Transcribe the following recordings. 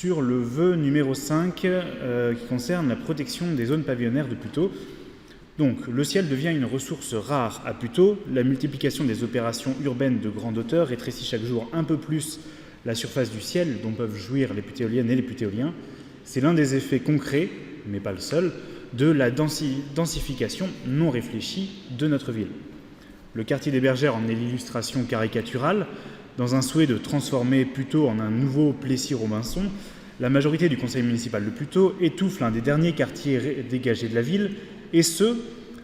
sur le vœu numéro 5 qui concerne la protection des zones pavillonnaires de Puteaux. Donc, le ciel devient une ressource rare à Puteaux. La multiplication des opérations urbaines de grande hauteur rétrécit chaque jour un peu plus la surface du ciel dont peuvent jouir les putéoliennes et les putéoliens. C'est l'un des effets concrets, mais pas le seul, de la densification non réfléchie de notre ville. Le quartier des Bergères en est l'illustration caricaturale. Dans un souhait de transformer Puteaux en un nouveau Plessis-Robinson, la majorité du conseil municipal de Puteaux étouffe l'un des derniers quartiers dégagés de la ville, et ce,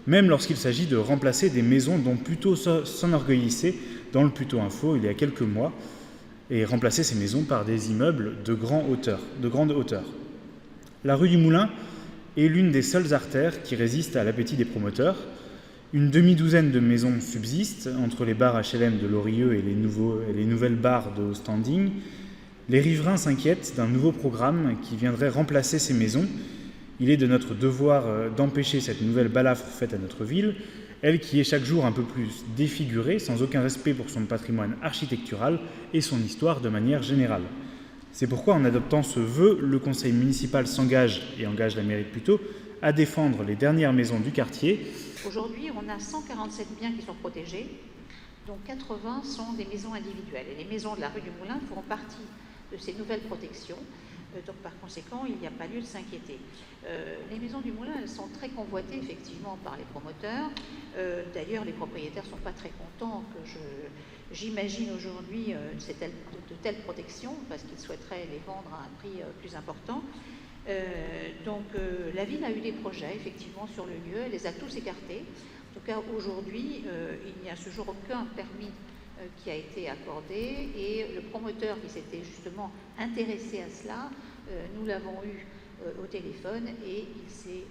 même lorsqu'il s'agit de remplacer des maisons dont Puteaux s'enorgueillissait dans le Puteaux Info il y a quelques mois, et remplacer ces maisons par des immeubles de grande hauteur. La rue du Moulin est l'une des seules artères qui résistent à l'appétit des promoteurs. Une demi-douzaine de maisons subsistent entre les bars HLM de Lorieux et les nouvelles bars de standing. Les riverains s'inquiètent d'un nouveau programme qui viendrait remplacer ces maisons. Il est de notre devoir d'empêcher cette nouvelle balafre faite à notre ville, elle qui est chaque jour un peu plus défigurée, sans aucun respect pour son patrimoine architectural et son histoire de manière générale. C'est pourquoi, en adoptant ce vœu, le conseil municipal s'engage, et engage la mairie de Puteaux, à défendre les dernières maisons du quartier. Aujourd'hui, on a 147 biens qui sont protégés, dont 80 sont des maisons individuelles. Et les maisons de la rue du Moulin feront partie de ces nouvelles protections. Donc par conséquent, il n'y a pas lieu de s'inquiéter. Les maisons du Moulin, elles sont très convoitées effectivement par les promoteurs. D'ailleurs, les propriétaires ne sont pas très contents que j'imagine aujourd'hui de telles protections, parce qu'ils souhaiteraient les vendre à un prix plus important. La ville a eu des projets effectivement sur le lieu, elle les a tous écartés. En tout cas, aujourd'hui, il n'y a à ce jour aucun permis qui a été accordé, et le promoteur qui s'était justement intéressé à cela, nous l'avons eu au téléphone, et il s'est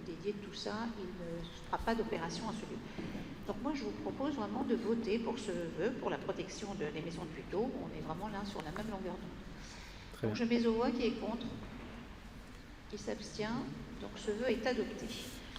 dédié de tout ça. Il ne fera pas d'opération à ce lieu. Donc moi, je vous propose vraiment de voter pour ce vœu, pour la protection des maisons de Puteaux. On est vraiment là sur la même longueur d'onde. Donc je mets aux voix qui est contre, qui s'abstient. Donc ce vœu est adopté.